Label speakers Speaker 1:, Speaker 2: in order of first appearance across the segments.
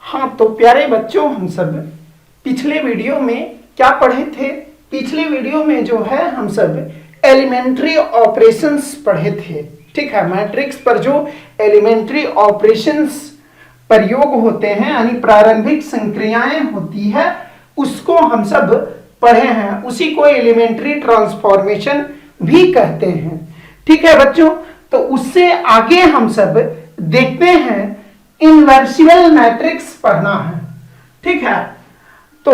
Speaker 1: हाँ तो प्यारे बच्चों, हम सब पिछले वीडियो में क्या पढ़े थे? पिछले वीडियो में जो है हम सब एलिमेंट्री ऑपरेशंस पढ़े थे। ठीक है, मैट्रिक्स पर जो एलिमेंट्री ऑपरेशंस प्रयोग होते हैं यानी प्रारंभिक संक्रियाएं होती है, उसको हम सब पढ़े हैं। उसी को एलिमेंट्री ट्रांसफॉर्मेशन भी कहते हैं। ठीक है बच्चों, तो उससे आगे हम सब देखते हैं इनवर्सिबल मैट्रिक्स पढ़ना है। ठीक है, तो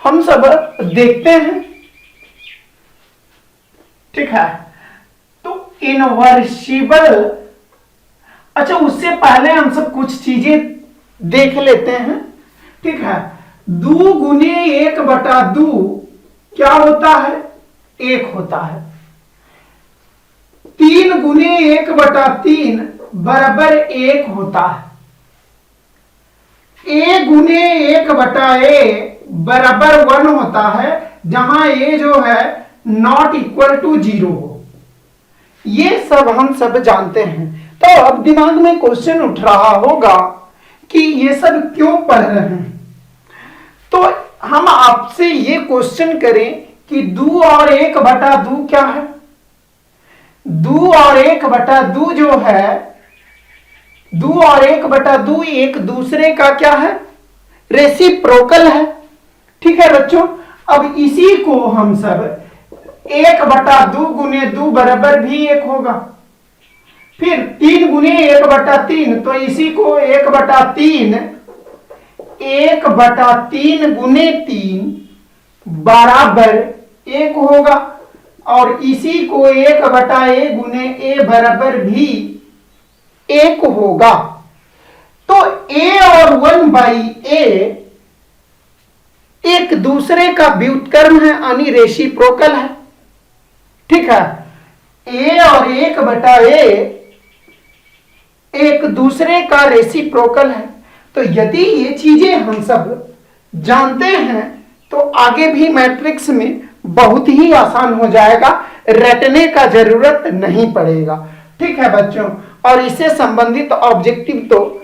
Speaker 1: हम सब देखते हैं। ठीक है, तो इनवर्सिबल, अच्छा उससे पहले हम सब कुछ चीजें देख लेते हैं। ठीक है, 2 गुने 1/2 क्या होता है? 1 होता है। 3 गुने 1/3 बराबर 1 होता है। a गुने 1/a बराबर 1 होता है, जहां a जो है नॉट इक्वल टू 0 हो। ये सब हम सब जानते हैं। तो अब दिमाग में क्वेश्चन उठ रहा होगा कि ये सब क्यों पढ़ रहे हैं? तो हम आपसे ये क्वेश्चन करें कि 2 और 1/2 क्या है? 2 और 1/2 जो है, 2 और 1/2 एक दूसरे का क्या है? रेसिप्रोकल है। ठीक है बच्चों, अब इसी को हम सब 1/2 गुने 2 बराबर भी 1 होगा। फिर 3 गुने 1/3, तो इसी को 1/3 गुने 3 बराबर 1 होगा। और इसी को 1/a गुने a बराबर भी 1 होगा। तो a और 1/a एक दूसरे का व्युत्क्रम है यानी रेसिप्रोकल है। ठीक है, a और 1/a एक दूसरे का रेसिप्रोकल है। तो यदि ये चीजें हम सब जानते हैं तो आगे भी मैट्रिक्स में बहुत ही आसान हो जाएगा, रटने का जरूरत नहीं पड़ेगा। ठीक है बच्चों, और इससे संबंधित ऑब्जेक्टिव तो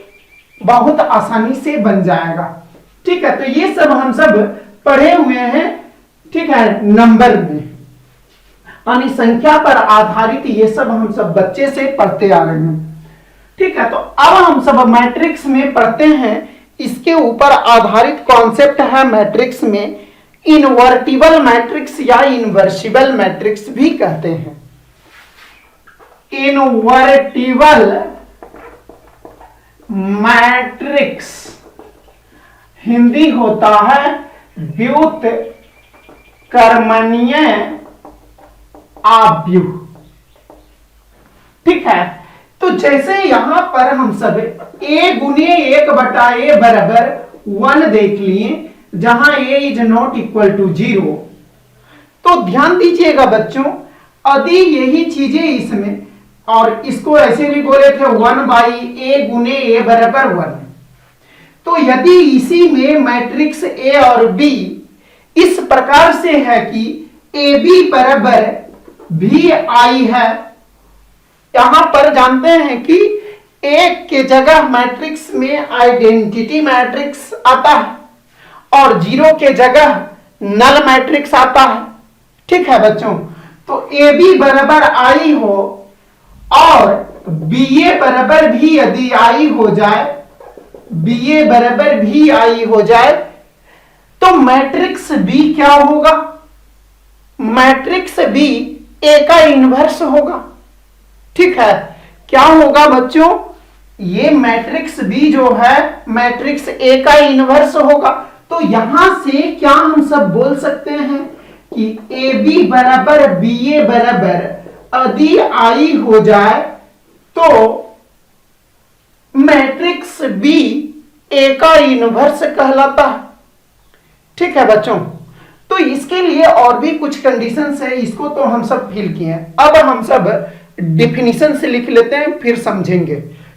Speaker 1: बहुत आसानी से बन जाएगा। ठीक है, तो ये सब हम सब पढ़े हुए हैं। ठीक है, नंबर में यानी संख्या पर आधारित ये सब हम सब बच्चे से पढ़ते आ रहे हैं। ठीक है, तो अब हम सब मैट्रिक्स में पढ़ते हैं। इसके ऊपर आधारित कॉन्सेप्ट है मैट्रिक्स में इनवर्टिबल मैट्रिक्स या इनवर्सिबल मैट्रिक्स भी कहते हैं। इनवर्टिबल मैट्रिक्स हिंदी होता है व्युत्क्रमणीय आव्यूह। ठीक है, तो जैसे यहां पर हम सब a गुने 1/a बराबर 1 देख लिए, जहां a is not equal to 0। तो ध्यान दीजिएगा बच्चों, यदि यही चीजें इसमें, और इसको ऐसे भी बोले थे 1/a गुने a बराबर 1। तो यदि इसी में मैट्रिक्स a और b इस प्रकार से है कि ab बराबर vi है, यहां पर जानते हैं कि एक के जगह मैट्रिक्स में आइडेंटिटी मैट्रिक्स आता है और 0 के जगह नल मैट्रिक्स आता है। ठीक है बच्चों, तो AB बराबर I हो और BA बराबर भी यदि I हो जाए, BA बराबर भी I हो जाए, तो मैट्रिक्स B क्या होगा? मैट्रिक्स B A का इन्वर्स होगा। ठीक है, क्या होगा बच्चों? ये मैट्रिक्स B जो है मैट्रिक्स A का इन्वर्स होगा। तो यहां से क्या हम सब बोल सकते हैं कि AB बराबर BA बराबर यदि I हो जाए तो मैट्रिक्स B A का इन्वर्स कहलाता है। ठीक है बच्चों, तो इसके लिए और भी कुछ कंडीशंस है, इसको तो हम सब फिल किए हैं। अब हम सब डेफिनेशन से लिख लेते हैं, फिर समझेंगे।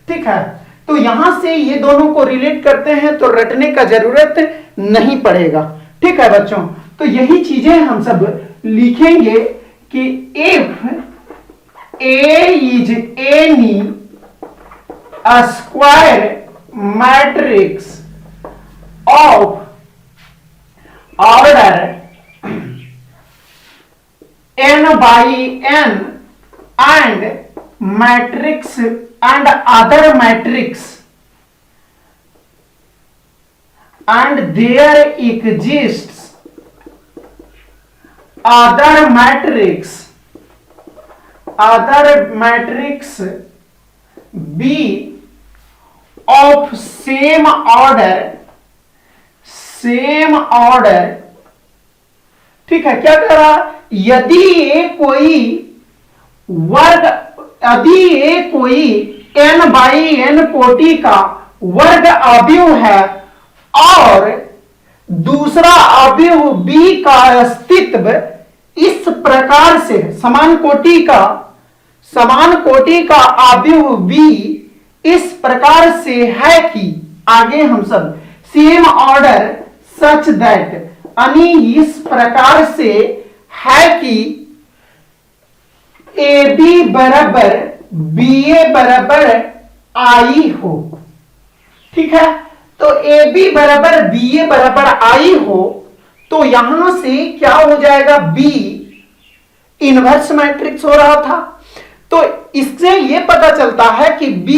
Speaker 1: ठीक है, तो यहां से ये दोनों को रिलेट करते हैं तो रटने का जरूरत नहीं पड़ेगा। ठीक है बच्चों, तो यही चीजें हम सब लिखेंगे कि if A is any square matrix of order n by n and matrix and other matrix and there exists other matrix B of same order, ठीक है। क्या कह रहा, यदि ये कोई n बाई n कोटि का वर्ग अवयव है और दूसरा अवयव B का अस्तित्व इस प्रकार से, समान कोटि का अवयव B इस प्रकार से है कि, आगे हम सब सेम ऑर्डर सच दैट, यानी इस प्रकार से है कि AB बराबर BA बराबर I हो, ठीक है। तो AB बराबर BA बराबर I हो, तो यहां से क्या हो जाएगा, B इनवर्स मैट्रिक्स हो रहा था। तो इससे यह पता चलता है कि B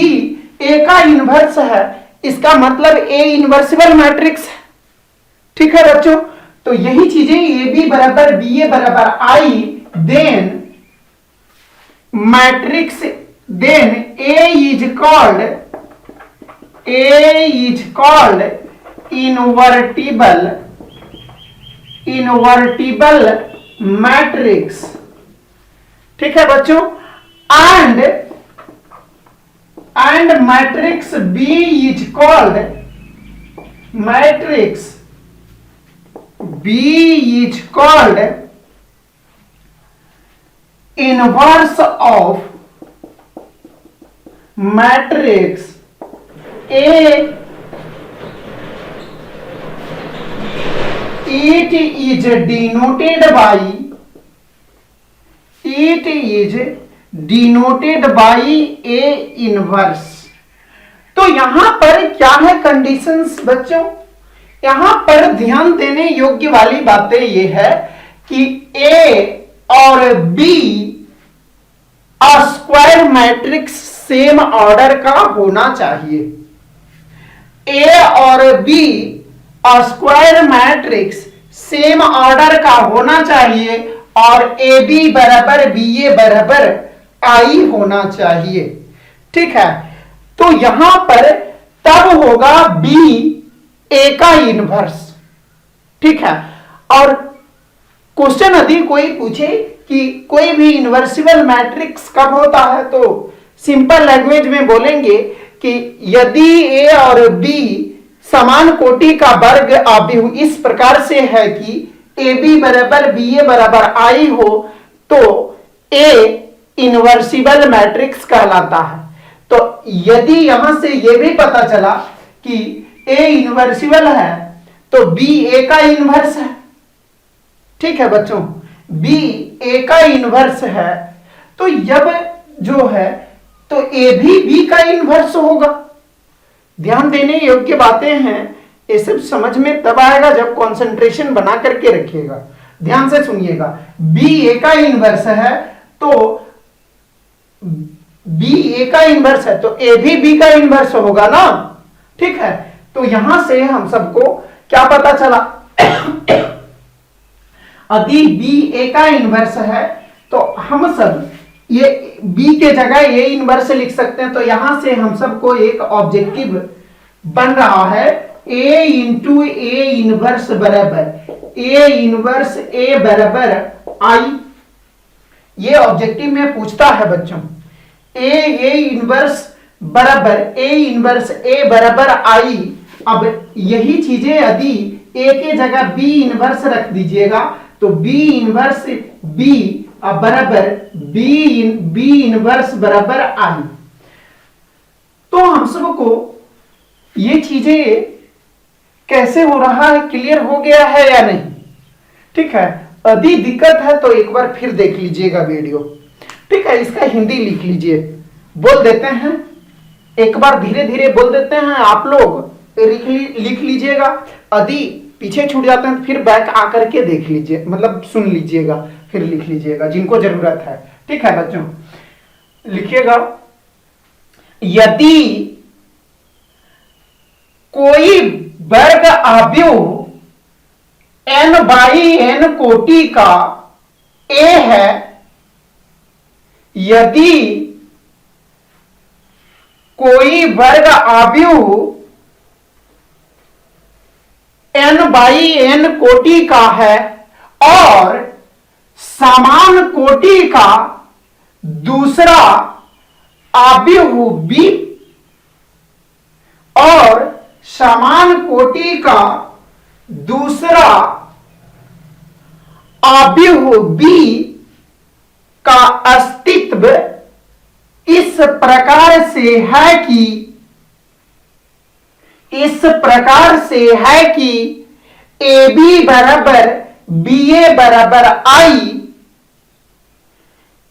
Speaker 1: A का इनवर्स है, इसका मतलब A इनवर्सिबल मैट्रिक्स है, ठीक है बच्चों। तो यही चीजें AB बराबर BA बराबर I, then matrix, then A is called invertible matrix, ठीक है बच्चों। and matrix B is called inverse of matrix A. It is denoted by A inverse. तो यहां पर क्या है कंडीशंस बच्चों, यहां पर ध्यान देने योग्य वाली बातें ये है कि A और B square matrix same order का होना चाहिए। A और B square matrix same order का होना चाहिए और AB बराबर BA बराबर I होना चाहिए, ठीक है। तो यहां पर तब होगा B A का इनवर्स, ठीक है। और क्वेश्चन यदि कोई पूछे कि कोई भी इनवर्सिबल मैट्रिक्स कब होता है, तो सिंपल लैंग्वेज में बोलेंगे कि यदि A और B समान कोटि का वर्ग अवयव इस प्रकार से है कि AB बराबर BA बराबर I हो, तो A इनवर्सिबल मैट्रिक्स कहलाता है। तो यदि यहां से यह भी पता चला कि A इनवर्सिबल है, तो B A का इनवर्स है, ठीक है बच्चों। B A का इनवर्स है, तो जब जो है तो A भी B का इनवर्स होगा। ध्यान देने योग्य बातें हैं, ये सब समझ में तब आएगा जब कंसंट्रेशन बना करके रखिएगा। ध्यान से सुनिएगा, B A का इनवर्स है तो B A का इनवर्स है तो A भी B का इनवर्स होगा ना, ठीक है। तो यहां से हम सबको क्या पता चला, यदि B A का इनवर्स है तो हम सब ये B के जगह A इनवर्स लिख सकते हैं। तो यहां से हम सबको एक ऑब्जेक्टिव बन रहा है A इंटू A इनवर्स बराबर A इनवर्स A बराबर I। ये ऑब्जेक्टिव में पूछता है बच्चों, A इनवर्स बराबर A इनवर्स A बराबर I। अब यही चीजें यदि A के जगह B इनवर्स रख दीजिएगा तो B इनवर्स B बराबर B इनवर्स बराबर I। तो हम सबको ये चीजें कैसे हो रहा है क्लियर हो गया है या नहीं, ठीक है। यदि दिक्कत है तो एक बार फिर देख लीजिएगा वीडियो, ठीक है। इसका हिंदी लिख लीजिए, बोल देते हैं एक बार, धीरे धीरे बोल देते हैं आप लोग, लिख लीजिएगा। यदि पीछे छूट जाते हैं तो फिर बैक आकर के देख लीजिए, मतलब सुन लीजिएगा, फिर लिख लीजिएगा जिनको जरूरत है। ठीक है बच्चों, लिखिएगा, यदि कोई वर्ग अवयव n बाई n कोटि का a है, यदि कोई वर्ग अवयव n बाई n कोटि का है और समान कोटि का दूसरा अवयव b और समान कोटि का दूसरा अवयव b का अस्तित्व इस प्रकार से है कि AB बराबर BA बराबर I,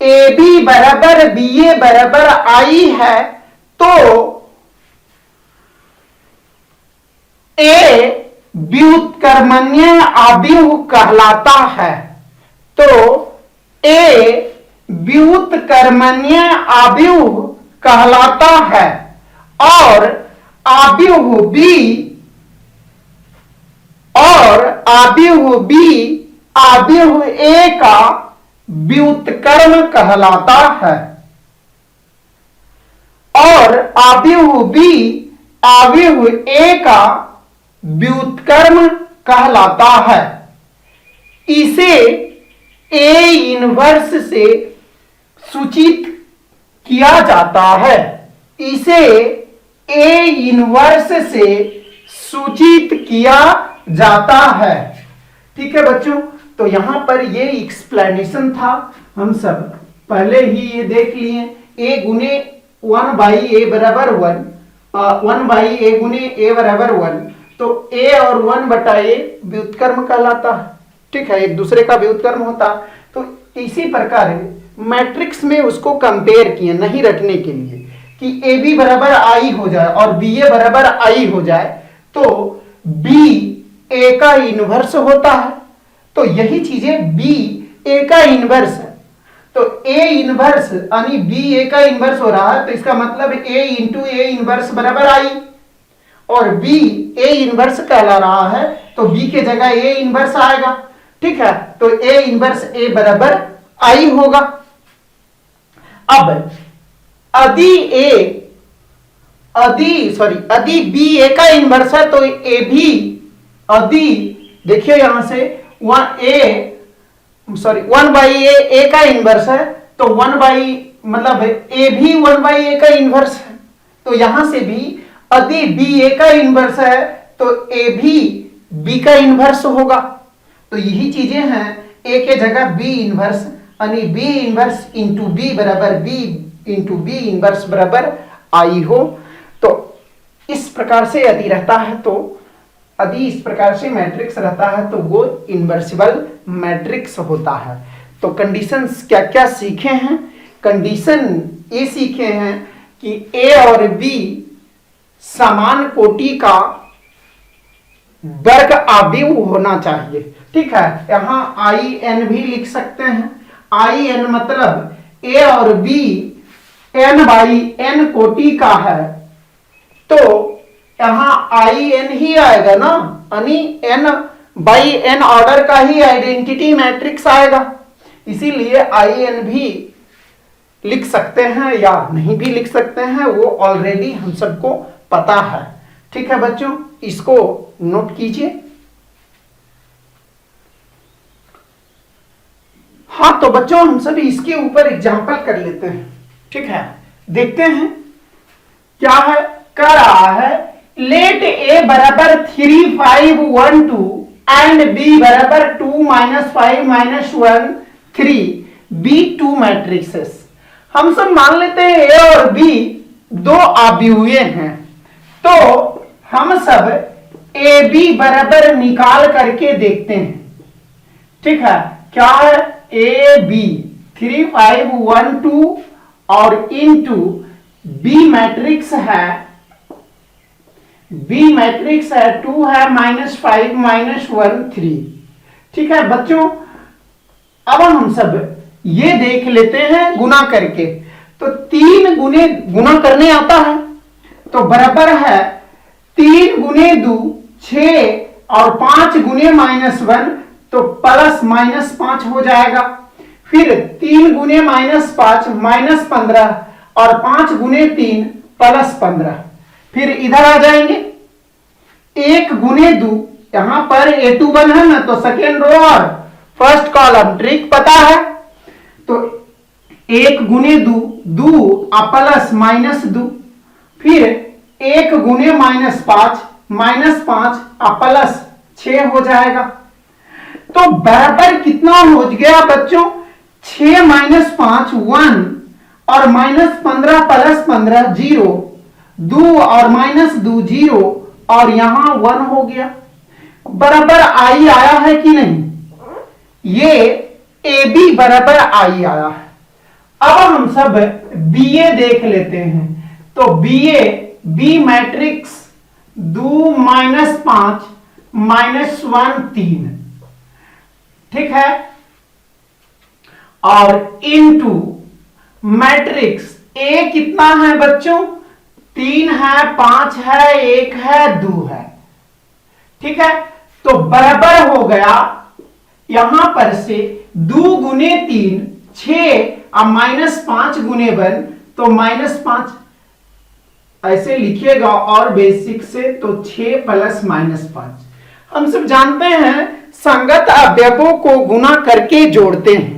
Speaker 1: AB बराबर BA बराबर I है, तो A व्युत्क्रमणीय अवयव कहलाता है। तो A व्युत्क्रमणीय अवयव कहलाता है और अवयव B अवयव A का व्युत्क्रम कहलाता है और अवयव B अवयव A का व्युत्क्रम कहलाता है। इसे A इनवर्स से सूचित किया जाता है, इसे A इनवर्स से सूचित किया जाता है। ठीक है बच्चों, तो यहां पर ये एक्सप्लेनेशन था, हम सब पहले ही ये देख लिए। A गुने 1 बाई A बराबर 1 बाई A गुने A बराबर 1, तो A और 1 बटा A व्युत्क्रम कहलाता है। ठीक है, एक दूसरे का व्युत्क्रम होता। तो इसी प्रकार मैट्रिक्स में उसको कंपेयर किए, नहीं रटने के लिए कि AB बराबर I हो जाए और BA बराबर I हो जाए, तो B A का इनवर्स होता है। तो यही चीजें B A का इनवर्स है, तो A इनवर्स यानी B A का इनवर्स हो रहा है, तो इसका मतलब A इंटू A इनवर्स बराबर I, और B A इनवर्स कहला रहा है, तो B के जगह A इनवर्स आएगा। ठीक है, तो A इनवर्स A बराबर I होगा। अब यदि B A का इनवर्स है, तो A भी, यदि देखिए यहां से 1 बाई A का इनवर्स है, तो 1 बाई मतलब A भी 1 बाई A का इनवर्स है, तो यहां से भी यदि B A का इनवर्स है तो A भी B का इनवर्स होगा। तो यही चीजें हैं, A के जगह B इनवर्स यानी B इनवर्स इंटू B बराबर B इंटू B इनवर्स बराबर I हो। तो इस प्रकार से यदि रहता है, तो यदि इस प्रकार से मैट्रिक्स रहता है तो वो इन्वर्सिबल मैट्रिक्स होता है। तो कंडीशंस क्या क्या सीखे हैं? कंडीशन ये सीखे हैं कि A और B समान कोटि का वर्ग अवयव होना चाहिए। ठीक है, यहां IN भी लिख सकते हैं। IN मतलब A और B n बाई n कोटि का है, तो यहां IN ही आएगा ना, यानी n बाई n ऑर्डर का ही आइडेंटिटी मैट्रिक्स आएगा। इसीलिए IN भी लिख सकते हैं या नहीं भी लिख सकते हैं, वो ऑलरेडी हम सबको पता है। ठीक है बच्चों, इसको नोट कीजिए। हाँ, तो बच्चों हम सभी इसके ऊपर एग्जाम्पल कर लेते हैं। ठीक है, देखते हैं क्या है, कह रहा है लेट A बराबर 3 5 1 2 एंड B बराबर 2 -5 -1 3 B 2 मैट्रिक्सेस। हम सब मान लेते हैं A और B दो अवयव हैं, तो हम सब AB बराबर निकाल करके देखते हैं। ठीक है, क्या है, AB 3 5 1 2 और इनटू B मैट्रिक्स है बी मैट्रिक्स है 2 है -5 -1 3। ठीक है बच्चों, अब हम सब ये देख लेते हैं गुना करके। तो 3 गुने गुना करने आता है तो बराबर है 3 गुने 2 6 और 5 गुने -1 तो +-5 हो जाएगा। फिर 3 गुने -5 -15 और 5 गुने 3 +15। फिर इधर आ जाएंगे 1 गुने 2, यहां पर A21 है ना तो सेकेंड रो और फर्स्ट कॉलम ट्रिक पता है। तो 1 गुने 2 प्लस -2, फिर 1 गुने -5 -5 प्लस 6 हो जाएगा। तो बराबर कितना हो गया बच्चों? 6 - 5 1 और -15 + 15 0, 2 और -2 0 और यहां 1 हो गया। बराबर आई आया है कि नहीं? ये ए बी बराबर आई आया है। अब हम सब बी ए देख लेते हैं। तो बी ए बी मैट्रिक्स 2 -5 -1 3, ठीक है, और इनटू मैट्रिक्स ए कितना है बच्चों? 3 है 5 है 1 है 2 है। ठीक है, तो बराबर हो गया यहां पर से 2 गुने 3 6 और -5 गुने 1 तो -5 ऐसे लिखिएगा और बेसिक से तो 6 + -5। हम सब जानते हैं संगत अवयवों को गुना करके जोड़ते हैं।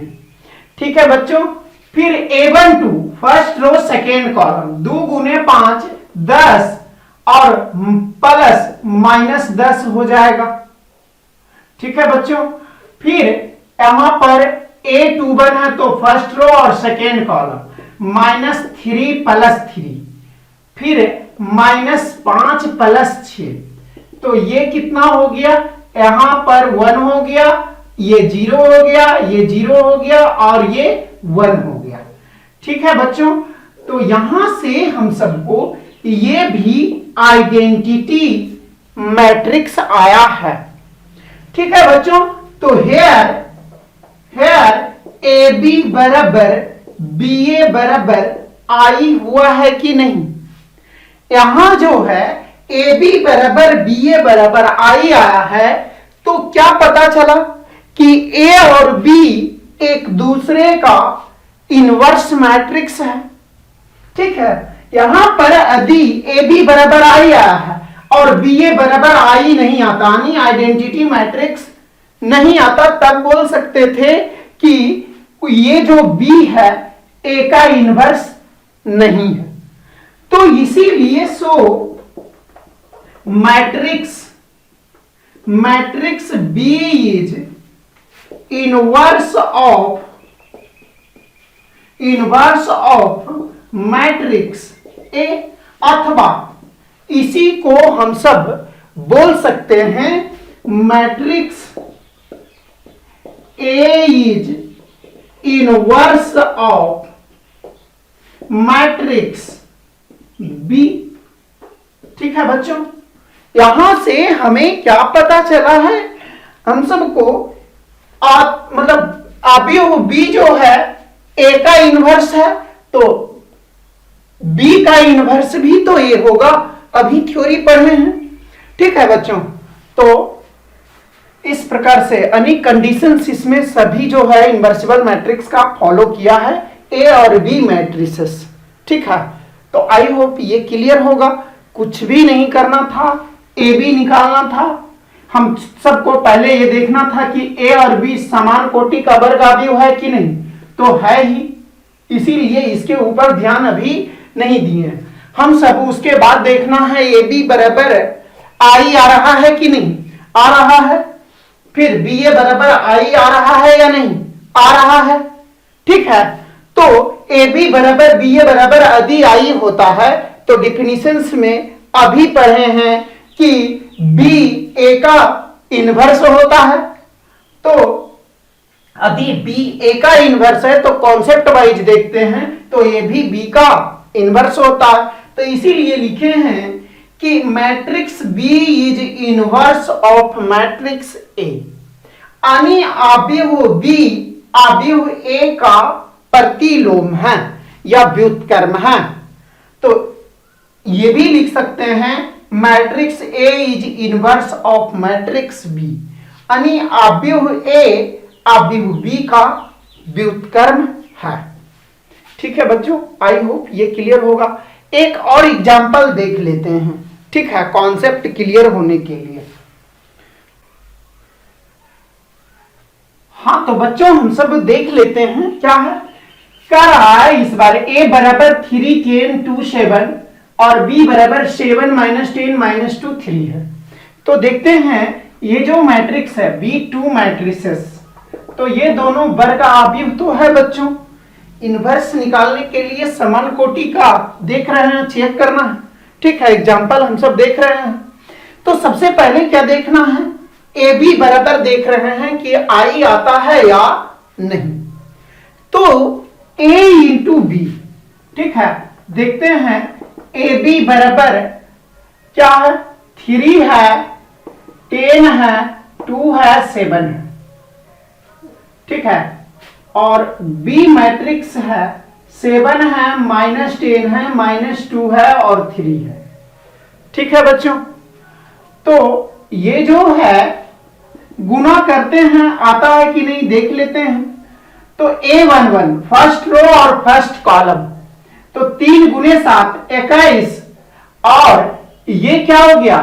Speaker 1: ठीक है बच्चों, फिर A12 first row second column 2 गुने 5 10 और +-10 हो जाएगा। ठीक है बच्चों, फिर यहां पर A21 है तो फर्स्ट रो और सेकेंड कॉलम -3 + 3, फिर -5 + 6 तो ये कितना हो गया? यहां पर 1 हो गया, ये 0 हो गया, ये 0 हो गया और ये 1 हो गया। ठीक है बच्चों, तो यहां से हम सबको ये भी आइडेंटिटी मैट्रिक्स आया है। ठीक है बच्चों, तो हेयर ए बी बराबर बी ए बराबर आई हुआ है कि नहीं? यहां जो है ए बी बराबर बी ए बराबर आई आया है। तो क्या पता चला कि ए और बी एक दूसरे का इनवर्स मैट्रिक्स है। ठीक है, यहां पर यदि ए बी बराबर आई आया है और बी ए बराबर आई नहीं आता, यानी आइडेंटिटी मैट्रिक्स नहीं आता, तब बोल सकते थे कि ये जो बी है ए का इनवर्स नहीं है। तो इसीलिए matrix B is inverse of matrix A, अथवा इसी को हम सब बोल सकते हैं matrix A is inverse of matrix B. ठीक है बच्चों, यहां से हमें क्या पता चला है? हम सबको मतलब अवयव बी जो है ए का इनवर्स है, तो बी का इनवर्स भी तो ए होगा। अभी थ्योरी पढ़ने हैं। ठीक है बच्चों, तो इस प्रकार से अनेक कंडीशंस इसमें सभी जो है इनवर्सिबल मैट्रिक्स का फॉलो किया है, ए और बी मैट्रिसेस। ठीक है, तो आई होप ये क्लियर होगा। कुछ भी नहीं करना था, ए बी निकालना था। हम सबको पहले ये देखना था कि ए और बी समान कोटि का वर्ग अवयव है कि नहीं, तो है ही, इसीलिए इसके ऊपर ध्यान अभी नहीं दिए। हम सब उसके बाद देखना है ए बी बराबर आई आ रहा है कि नहीं आ रहा है, फिर बी ए बराबर आई आ रहा है या नहीं आ रहा है। ठीक है, तो ए बी बराबर बी ए बराबर यदि आई होता है तो डिफिनिशंस में अभी पढ़े हैं कि बी ए का इनवर्स होता है। तो यदि बी ए का इनवर्स है तो कॉन्सेप्ट वाइज देखते हैं तो ए भी बी का इनवर्स होता है। तो इसीलिए लिखे हैं कि कि matrix B is inverse of matrix A, यानी अवयव बी अवयव ए का प्रतिलोम है या व्युत्क्रम है। तो ये भी लिख सकते हैं matrix A is inverse of matrix B, यानी अवयव ए अवयव बी का व्युत्क्रम है। ठीक है बच्चों, आई होप ये क्लियर होगा। एक और एग्जांपल देख लेते हैं, ठीक है, कॉन्सेप्ट क्लियर होने के लिए। हाँ तो बच्चों हम सब देख लेते हैं क्या है, कह रहा है इस बार a बराबर 3 10 2 7 और b बराबर 7 -10 -2 3 है। तो देखते हैं ये जो मैट्रिक्स है B2 मैट्रिसेस, तो ये दोनों वर्ग अवयव तो है बच्चों। इनवर्स निकालने के लिए समान कोटि का देख रहे हैं, चेक करना है, ठीक है, एग्जांपल हम सब देख रहे हैं। तो सबसे पहले क्या देखना है, ए बी बराबर देख रहे हैं कि आई आता है या नहीं। तो a इंटू बी, ठीक है, देखते हैं ए बी बराबर क्या है, 3 है, 10 है, 2 है, 7 है, ठीक है, और B मैट्रिक्स है 7 है, -10 है, -2 है और 3 है। ठीक है बच्चों, तो ये जो है गुना करते हैं, आता है कि नहीं देख लेते हैं। तो A11 फर्स्ट रो और फर्स्ट कॉलम, तो 3 गुने 7 21, और ये क्या हो गया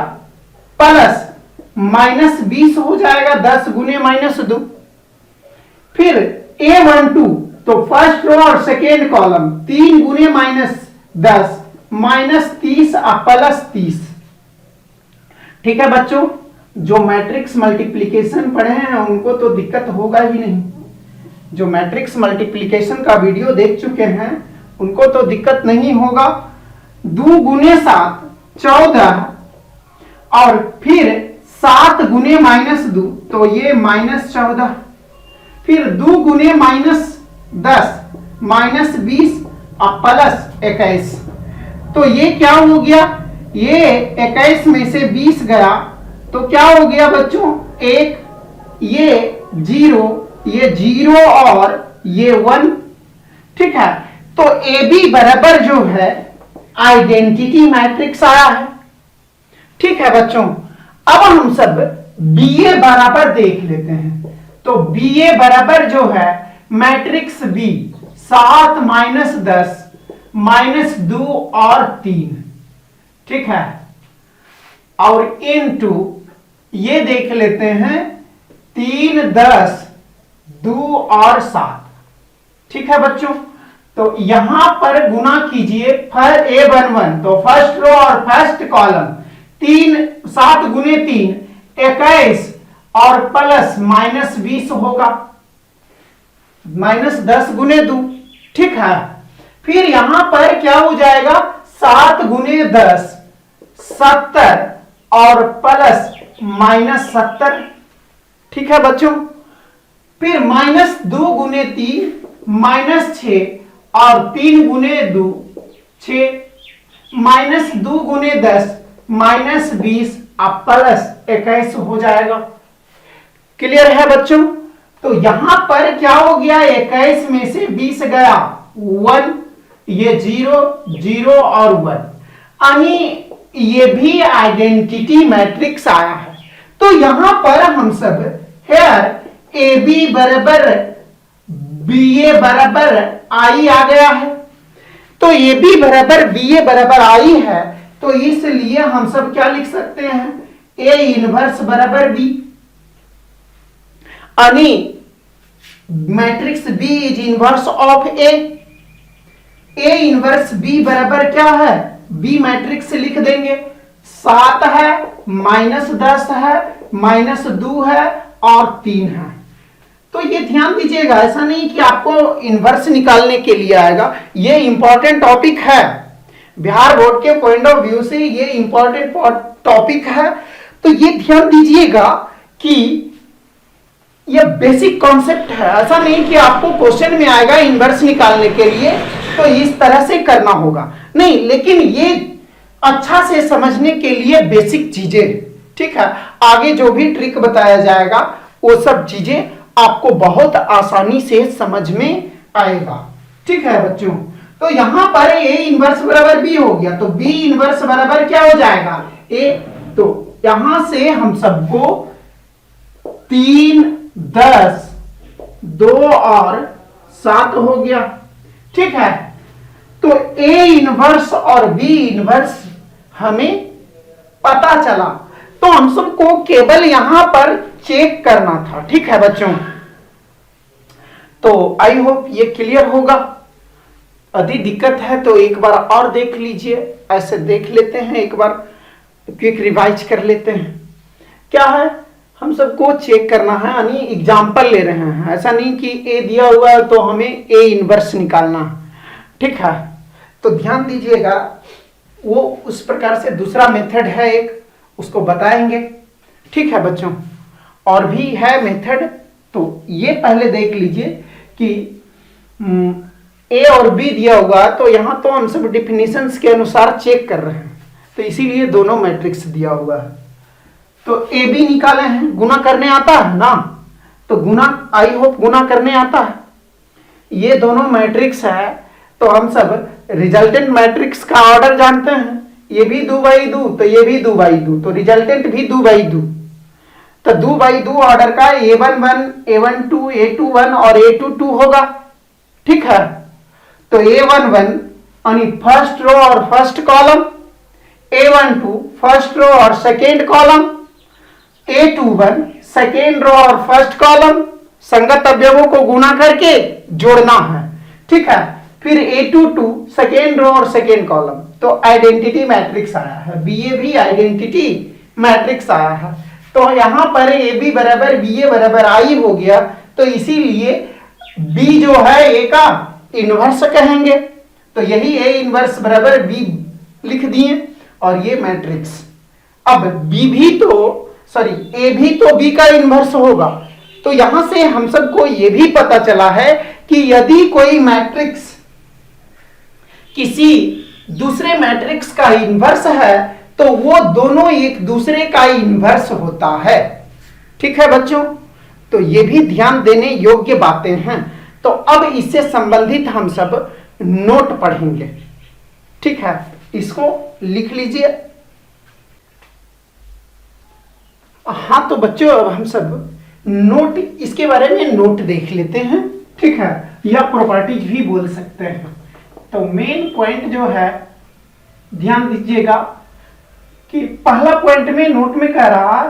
Speaker 1: प्लस -20 हो जाएगा, 10 गुने -2। फिर A12 तो फर्स्ट रो और सेकेंड कॉलम, 3 गुने -10 -30 प्लस 30। ठीक है बच्चों, जो मैट्रिक्स मल्टीप्लिकेशन पढ़े हैं उनको तो दिक्कत होगा ही नहीं, जो मैट्रिक्स मल्टीप्लिकेशन का वीडियो देख चुके हैं उनको तो दिक्कत नहीं होगा। 2 गुने 7 14, और फिर 7 गुने -2 तो ये -14, फिर 2 गुने -10 -20 और प्लस 21। तो ये क्या हो गया, ये 21 में से 20 गया तो क्या हो गया बच्चों, 1, ये 0, ये 0 और ये 1। ठीक है, तो ए बी बराबर जो है आइडेंटिटी मैट्रिक्स आया है। ठीक है बच्चों, अब हम सब बी ए बराबर देख लेते हैं। तो बी ए बराबर जो है मैट्रिक्स बी 7 -10 -2 और 3, ठीक है, और इनटू ये देख लेते हैं 3 10 2 और 7। ठीक है बच्चों, तो यहां पर गुना कीजिए A11 तो फर्स्ट रो और फर्स्ट कॉलम, 7 गुने 3 21 और प्लस -20 होगा, -10 गुने 2। ठीक है, फिर यहां पर क्या हो जाएगा, 7 गुने 10 70 और प्लस -70। ठीक है बच्चों, फिर -2 गुने 3 -6 और 3 गुने 2 6, -2 गुने 10 -20 और प्लस 21 हो जाएगा। क्लियर है बच्चों, तो यहां पर क्या हो गया, 21 में से 20 गया 1, ये 0 0 और 1, यानी ये भी आइडेंटिटी मैट्रिक्स आया है। तो यहां पर हम सब हेयर ए बी बराबर बी ए बराबर आई आ गया है, तो ए बी बराबर बी ए बराबर आई है, तो इसलिए हम सब क्या लिख सकते हैं, ए इनवर्स बराबर बी, यानी matrix B is inverse of A. A inverse B बराबर क्या है, बी मैट्रिक्स लिख देंगे, 7 है, -10 है, -2 है और 3 है। तो ये ध्यान दीजिएगा, ऐसा नहीं कि आपको इनवर्स निकालने के लिए आएगा, ये इंपॉर्टेंट टॉपिक है, बिहार बोर्ड के पॉइंट ऑफ व्यू से ये इंपॉर्टेंट टॉपिक है। तो ये ध्यान दीजिएगा कि ये बेसिक कॉन्सेप्ट है, ऐसा नहीं कि आपको क्वेश्चन में आएगा इनवर्स निकालने के लिए तो इस तरह से करना होगा, नहीं, लेकिन ये अच्छा से समझने के लिए बेसिक चीजें, ठीक है। आगे जो भी ट्रिक बताया जाएगा वो सब चीजें आपको बहुत आसानी से समझ में आएगा, ठीक है बच्चों। तो यहां पर ए इनवर्स बराबर बी हो गया, तो बी इनवर्स बराबर क्या हो जाएगा, ए। तो यहां से हम सबको 3, 10, 2 और 7 हो गया, ठीक है। तो ए इनवर्स और बी इनवर्स हमें पता चला, तो हम सबको केवल यहां पर चेक करना था, ठीक है बच्चों। तो आई होप ये क्लियर होगा। यदि दिक्कत है तो एक बार और देख लीजिए, ऐसे देख लेते हैं, एक बार क्विक रिवाइज कर लेते हैं। क्या है, हम सबको चेक करना है, यानी एग्जाम्पल ले रहे हैं, ऐसा नहीं कि ए दिया हुआ है तो हमें ए इनवर्स निकालना है, ठीक है। तो ध्यान दीजिएगा, वो उस प्रकार से दूसरा मेथड है एक, उसको बताएंगे, ठीक है बच्चों। और भी है मेथड, तो ये पहले देख लीजिए कि ए और बी दिया हुआ, तो यहां तो हम सब डिफिनीशंस के अनुसार चेक कर रहे हैं, तो इसीलिए दोनों मैट्रिक्स दिया हुआ है। तो ए बी निकाले हैं, गुना करने आता है ना, तो गुना, आई होप गुना करने आता है। ये दोनों मैट्रिक्स है, तो हम सब रिजल्टेंट मैट्रिक्स का ऑर्डर जानते हैं, ये भी 2/2, तो ये भी 2/2, तो रिजल्टेंट भी 2/2। तो 2/2 ऑर्डर का A11, A12, A21 और A22 होगा, ठीक है। तो A11 यानी फर्स्ट रो और first column, A12 first row और second column, A21 second row और फर्स्ट कॉलम, संगत अवयवों को गुना करके जोड़ना है, ठीक है। फिर A22 सेकेंड रो और सेकेंड कॉलम, तो आइडेंटिटी मैट्रिक्स आया है, BA भी आइडेंटिटी मैट्रिक्स आया है। तो यहां पर AB बराबर BA बराबर I हो गया, तो इसीलिए B जो है A का इनवर्स कहेंगे, तो यही A इनवर्स बराबर B लिख दिए, और ये मैट्रिक्स। अब B भी तो सॉरी A भी तो B का इनवर्स होगा, तो यहां से हम सबको ये भी पता चला है कि यदि कोई मैट्रिक्स किसी दूसरे मैट्रिक्स का इनवर्स है, तो वो दोनों एक दूसरे का इनवर्स होता है, ठीक है बच्चों। तो ये भी ध्यान देने योग्य बातें हैं। तो अब इससे संबंधित हम सब नोट पढ़ेंगे, ठीक है। इसको लिख लीजिए। हाँ तो बच्चों, अब हम सब नोट, इसके बारे में नोट देख लेते हैं, ठीक है, या प्रॉपर्टीज भी बोल सकते हैं। तो मेन पॉइंट जो है, ध्यान दीजिएगा कि पहला पॉइंट में नोट में कह रहा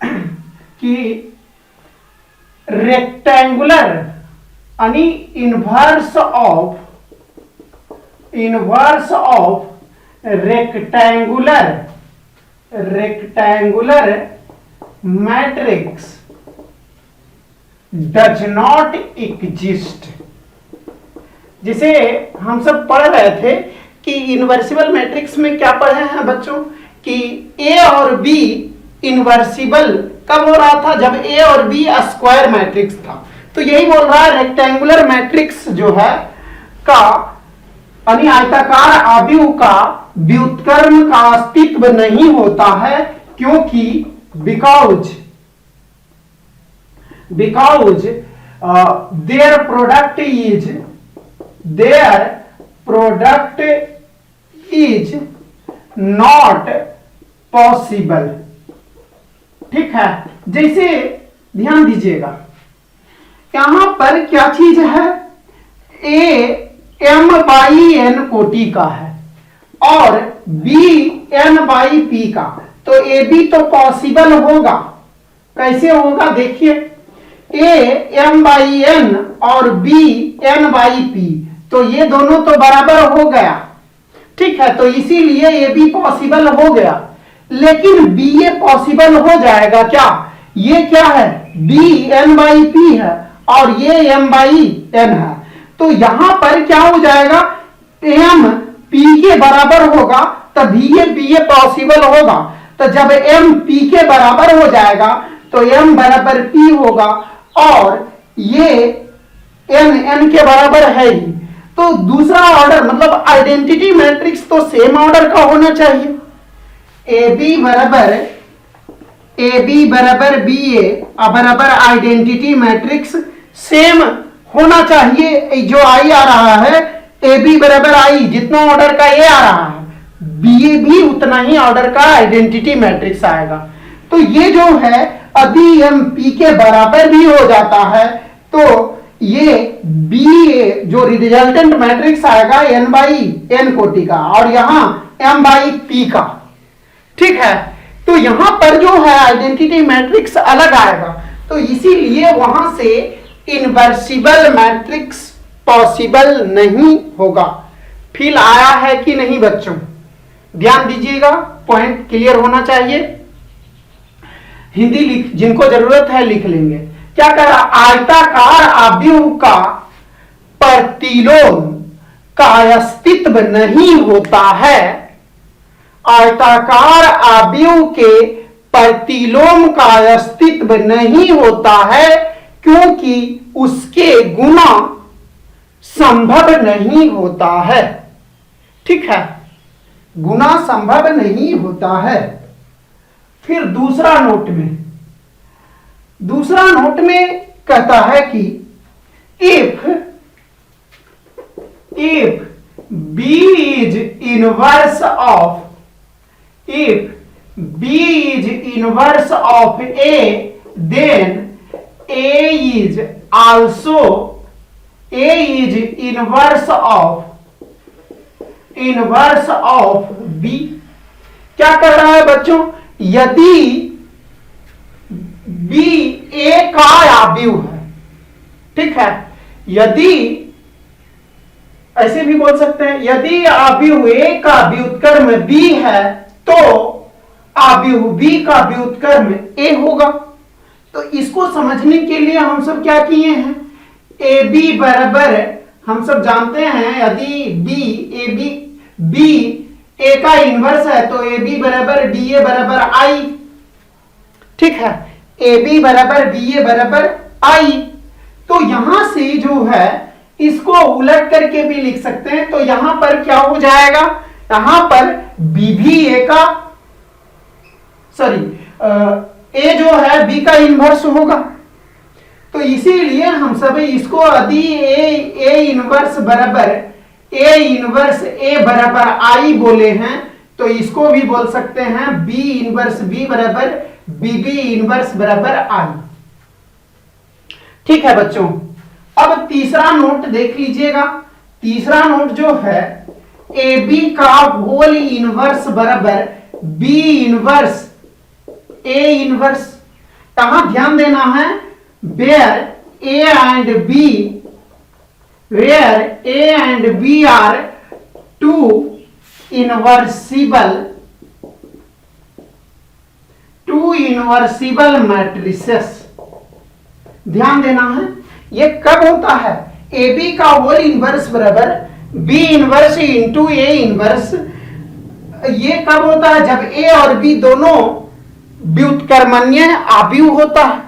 Speaker 1: कि रेक्टेंगुलर यानी inverse of rectangular matrix does not exist. जिसे हम सब पढ़ रहे थे कि इनवर्सिबल मैट्रिक्स में क्या पढ़े हैं बच्चों, कि ए और बी इनवर्सिबल कब हो रहा था, जब ए और बी स्क्वायर मैट्रिक्स था। तो यही बोल रहा है, रेक्टेंगुलर मैट्रिक्स जो है का यानी आयताकार आव्यूह का व्युत्क्रम का अस्तित्व नहीं होता है, क्योंकि because their product is not possible, ठीक है। जैसे ध्यान दीजिएगा, यहां पर क्या चीज है, ए m/n कोटि का है और b n/p का, तो ए बी तो पॉसिबल होगा। कैसे होगा देखिए, a m/n और b n/p, तो ये दोनों तो बराबर हो गया, ठीक है। तो इसीलिए ये भी पॉसिबल हो गया, लेकिन बी ए पॉसिबल हो जाएगा क्या, ये क्या है, b n/p है और ये m/n है, तो यहां पर क्या हो जाएगा, m p के बराबर होगा तभी ये b ए पॉसिबल होगा। तो जब m p के बराबर हो जाएगा तो m बराबर p होगा, और ये n n के बराबर है ही, तो दूसरा ऑर्डर मतलब आइडेंटिटी मैट्रिक्स तो सेम ऑर्डर का होना चाहिए। ए बी बराबर बी ए बराबर आइडेंटिटी मैट्रिक्स सेम होना चाहिए। जो आई आ रहा है ए बी बराबर आई, जितना ऑर्डर का ए आ रहा है बी ए भी उतना ही ऑर्डर का आइडेंटिटी मैट्रिक्स आएगा। तो ये जो है यदि एम पी के बराबर भी हो जाता है तो ये बी ए जो रिजल्टेंट मैट्रिक्स आएगा एन बाई एन कोटि का और यहां एम बाई पी का। ठीक है, तो यहां पर जो है आइडेंटिटी मैट्रिक्स अलग आएगा, तो इसीलिए वहां से इनवर्सिबल मैट्रिक्स पॉसिबल नहीं होगा। फील आया है कि नहीं बच्चों? ध्यान दीजिएगा, पॉइंट क्लियर होना चाहिए। हिंदी लिख, जिनको जरूरत है लिख लेंगे। क्या कह रहा? आयताकार आव्यूह का प्रतिलोम का अस्तित्व नहीं होता है। आयताकार आव्यूह के प्रतिलोम का अस्तित्व नहीं होता है क्योंकि उसके गुना संभव नहीं होता है। ठीक है, गुना संभव नहीं होता है। फिर दूसरा नोट में कहता है कि if B is inverse of A, then A is inverse of B। क्या कर रहा है बच्चों? यदि B A का आव्यूह है, ठीक है, यदि ऐसे भी बोल सकते हैं, यदि आव्यूह A का व्युत्क्रम B है तो आव्यूह B का व्युत्क्रम A होगा। तो इसको समझने के लिए हम सब क्या किए हैं? ए बी बराबर, हम सब जानते हैं यदि B A का इनवर्स है तो ए बी बराबर डी ए बराबर आई। ठीक है, ए बी बराबर डी ए बराबर आई। तो यहां से जो है इसको उलट करके भी लिख सकते हैं। तो यहां पर क्या हो जाएगा? यहां पर बी भी ए का ए जो है बी का इनवर्स होगा। तो इसीलिए हम सब इसको यदि ए इनवर्स बराबर ए बराबर आई बोले हैं तो इसको भी बोल सकते हैं बी इनवर्स बी बराबर बी इनवर्स बराबर आई। ठीक है बच्चों, अब तीसरा नोट देख लीजिएगा। तीसरा नोट जो है ए बी का होल इनवर्स बराबर बी इनवर्स ए इनवर्स। कहां ध्यान देना है? Where A and B are two invertible matrices. ध्यान देना है, ये कब होता है? ए बी का होल इनवर्स बराबर B inverse into A inverse. ये कब होता है? जब ए और बी दोनों व्युत्क्रमण्य आव्यूह होता है।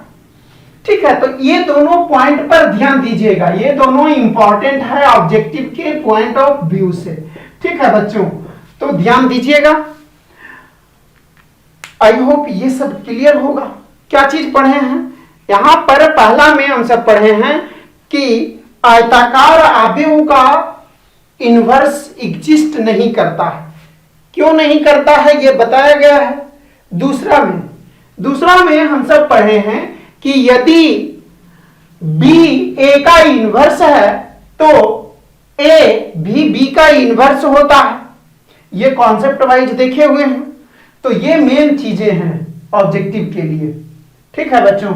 Speaker 1: ठीक है, तो ये दोनों पॉइंट पर ध्यान दीजिएगा, ये दोनों इंपॉर्टेंट है ऑब्जेक्टिव के पॉइंट ऑफ व्यू से। ठीक है बच्चों, तो ध्यान दीजिएगा। आई होप ये सब क्लियर होगा। क्या चीज पढ़े हैं यहां पर? पहला में हम सब पढ़े हैं कि आयताकार आव्यूह का इनवर्स एग्जिस्ट नहीं करता है। क्यों नहीं करता है ये बताया गया है। दूसरा में हम सब पढ़े हैं कि यदि B A का इनवर्स है तो A भी B का इनवर्स होता है। ये कॉन्सेप्ट वाइज देखे हुए हैं। तो ये मेन चीजें हैं ऑब्जेक्टिव के लिए। ठीक है बच्चों,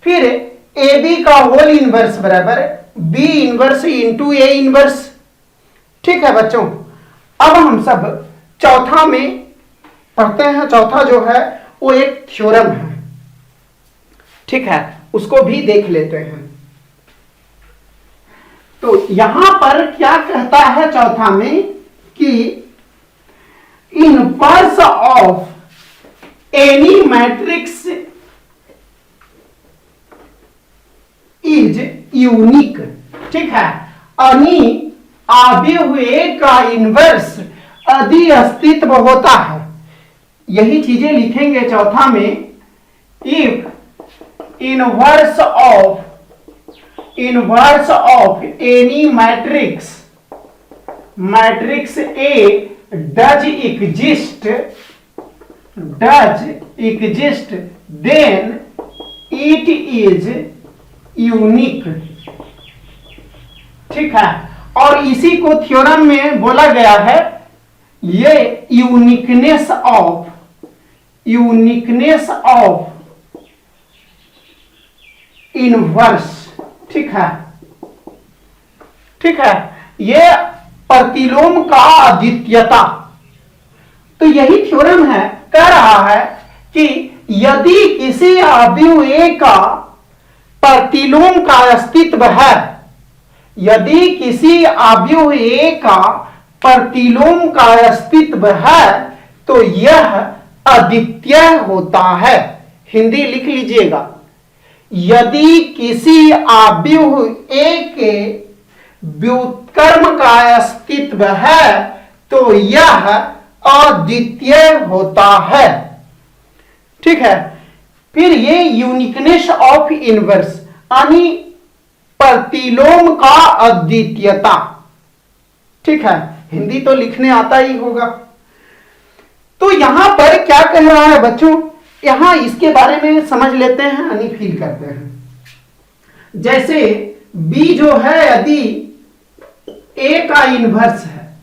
Speaker 1: फिर ए बी का होल इनवर्स बराबर B inverse into A inverse. ठीक है बच्चों, अब हम सब चौथा में पढ़ते हैं। चौथा जो है वो एक थ्योरम है। ठीक है, उसको भी देख लेते हैं। तो यहां पर क्या कहता है चौथा में कि inverse of any matrix is unique. ठीक है, अवयव ए का इनवर्स यदि अस्तित्व होता है, यही चीजें लिखेंगे चौथा में, if inverse of any matrix A does exist then it is unique. ठीक है, और इसी को थ्योरम में बोला गया है, ये यूनिकनेस ऑफ इनवर्स। ठीक है, ये प्रतिलोम का अद्वितीयता। तो यही थ्योरम है, कह रहा है कि यदि किसी अवयव ए का प्रतिलोम का अस्तित्व है, यदि किसी अवयव ए का प्रतिलोम का अस्तित्व है, तो यह अद्वितीय होता है। हिंदी लिख लीजिएगा, यदि किसी अवयव ए के व्युत्क्रम का अस्तित्व है तो यह अद्वितीय होता है। ठीक है, फिर ये यूनिकनेस ऑफ इनवर्स यानी प्रतिलोम का अद्वितीयता। ठीक है, हिंदी तो लिखने आता ही होगा। तो यहां पर क्या कह रहा है बच्चों, यहां इसके बारे में समझ लेते हैं, यानी फील करते हैं। जैसे B जो है यदि A का इनवर्स है,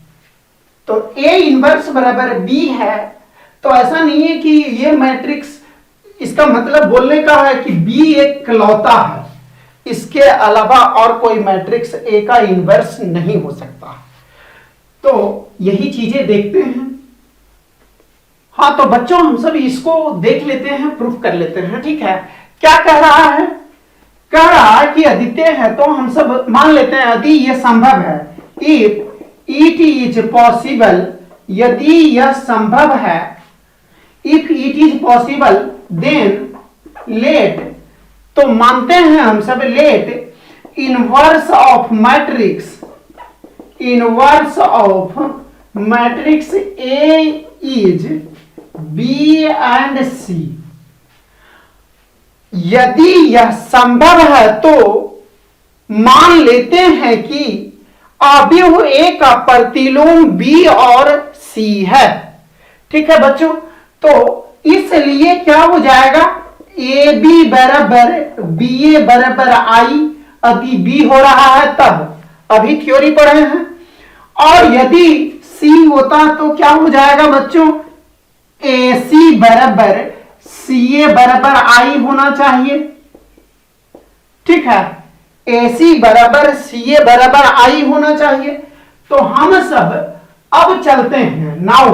Speaker 1: तो A इनवर्स बराबर B है, तो ऐसा नहीं है कि ये मैट्रिक्स, इसका मतलब बोलने का है कि B एक इकलौता है, इसके अलावा और कोई मैट्रिक्स A का इनवर्स नहीं हो सकता। तो यही चीजें देखते हैं। हाँ, तो बच्चों हम सब इसको देख लेते हैं, प्रूफ कर लेते हैं। ठीक है, क्या कह रहा है, कह रहा है कि अद्वितीय है, तो हम सब मान लेते हैं यदि ये संभव है, इफ इट इज पॉसिबल, यदि यह संभव है, if it is possible then let, तो मानते हैं हम सब, let inverse of matrix A is B and C. यदि यह संभव है तो मान लेते हैं कि अवयव ए का प्रतिलोम बी और सी है। ठीक है बच्चों, तो इसलिए क्या हो जाएगा, ए बी बराबर बी ए बराबर आई, यदि बी हो रहा है तब, अभी थ्योरी पढ़े हैं। और यदि सी होता तो क्या हो जाएगा बच्चों, ए सी बराबर सी ए बराबर आई होना चाहिए। ठीक है, ए सी बराबर सी ए बराबर आई होना चाहिए। तो हम सब अब चलते हैं नाउ,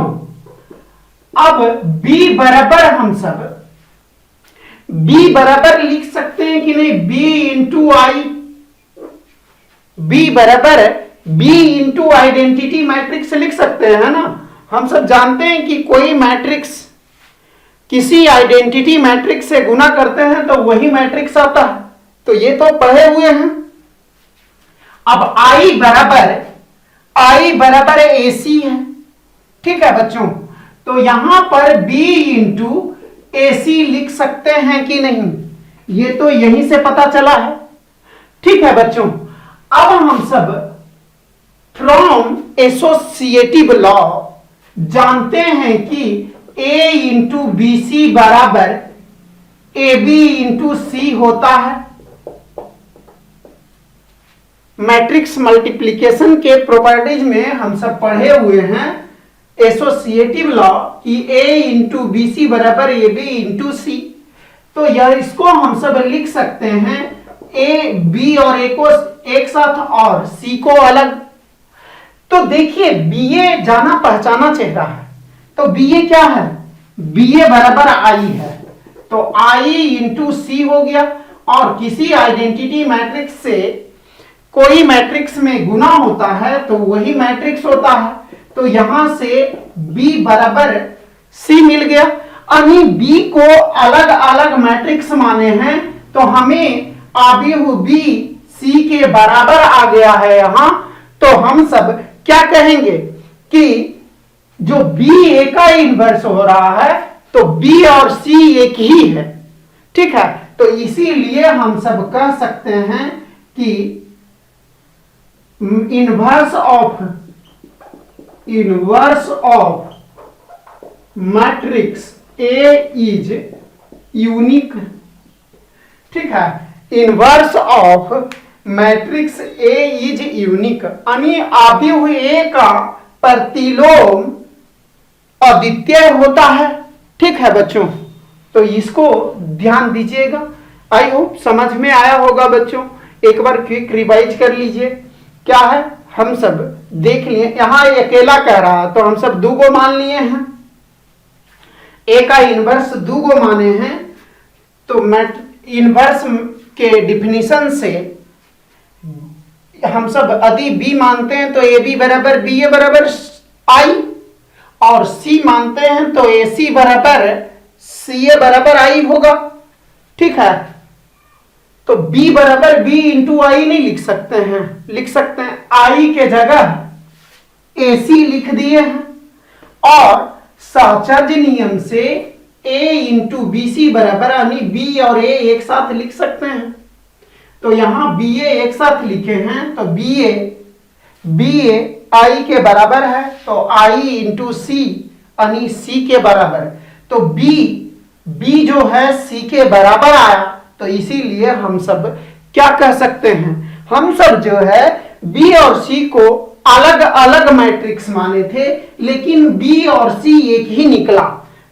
Speaker 1: अब बी बराबर हम सब बी बराबर लिख सकते हैं कि नहीं, बी इंटू आई, बी बराबर बी इंटू आइडेंटिटी मैट्रिक्स लिख सकते हैं ना। हम सब जानते हैं कि कोई मैट्रिक्स किसी आइडेंटिटी मैट्रिक्स से गुना करते हैं तो वही मैट्रिक्स आता है, तो ये तो पढ़े हुए हैं। अब आई बराबर ए सी है। ठीक है बच्चों, तो यहां पर b इंटू ए सी लिख सकते हैं कि नहीं, ये तो यहीं से पता चला है। ठीक है बच्चों, अब हम सब फ्रॉम एसोसिएटिव लॉ जानते हैं कि a इंटू बी सी बराबर ए बी इंटू सी होता है। मैट्रिक्स मल्टीप्लिकेशन के प्रॉपर्टीज में हम सब पढ़े हुए हैं एसोसिएटिव लॉ कि a इंटू बी सी बराबर ए बी इंटू सी। तो यह इसको हम सब लिख सकते हैं ए बी और ए को एक साथ और सी को अलग। तो देखिए बी ए जाना पहचाना चेहरा है, तो बी ए क्या है, बी ए बराबर आई है, तो आई इंटू सी हो गया। और किसी आइडेंटिटी मैट्रिक्स से कोई मैट्रिक्स में गुना होता है तो वही मैट्रिक्स होता है, तो यहां से B बराबर C मिल गया। यानी B को अलग अलग मैट्रिक्स माने हैं, तो हमें अवयव B C के बराबर आ गया है यहां, तो हम सब क्या कहेंगे कि जो B A का इन्वर्स हो रहा है तो B और C एक ही है, ठीक है। तो इसीलिए हम सब कह सकते हैं कि inverse of matrix A is unique, ठीक है। Inverse of matrix A is unique, यानी आव्यूह A का प्रतिलोम अद्वितीय होता है, ठीक है बच्चों। तो इसको ध्यान दीजिएगा। आई होप समझ में आया होगा बच्चों। एक बार क्विक रिवाइज कर लीजिए। क्या है, हम सब देख लिए, यहां अकेला कह रहा है तो हम सब दो को मान लिए हैं, ए का इन्वर्स दो को माने हैं। तो इन्वर्स के डिफिनीशन से हम सब यदि बी मानते हैं तो ए बी बराबर बी ए बराबर आई, और सी मानते हैं तो ए सी बराबर सी ए बराबर आई होगा, ठीक है। तो B बराबर B इंटू आई नहीं लिख सकते हैं, लिख सकते हैं आई के जगह AC लिख दिए हैं, और सहचर्य नियम से A इंटू बी सी बराबर यानी B और A एक साथ लिख सकते हैं। तो यहां BA एक साथ लिखे हैं तो BA I के बराबर है, तो I इंटू सी यानी C के बराबर। तो B जो है C के बराबर आया, तो इसीलिए हम सब क्या कह सकते हैं, हम सब जो है B और C को अलग अलग मैट्रिक्स माने थे, लेकिन B और C एक ही निकला,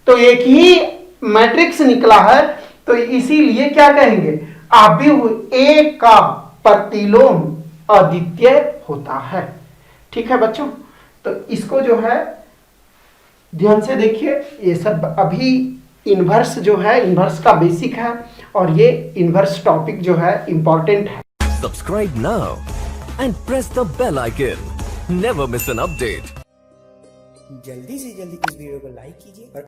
Speaker 1: तो एक ही मैट्रिक्स निकला है। तो इसीलिए क्या कहेंगे, आव्यूह A का प्रतिलोम अद्वितीय होता है, ठीक है बच्चों। तो इसको जो है ध्यान से देखिए, ये सब अभी इन्वर्स जो है, इन्वर्स का बेसिक है, और ये इन्वर्स टॉपिक जो है इंपॉर्टेंट है।
Speaker 2: Subscribe now and press the bell icon, never miss an update.
Speaker 3: जल्दी से जल्दी इस वीडियो को लाइक कीजिए और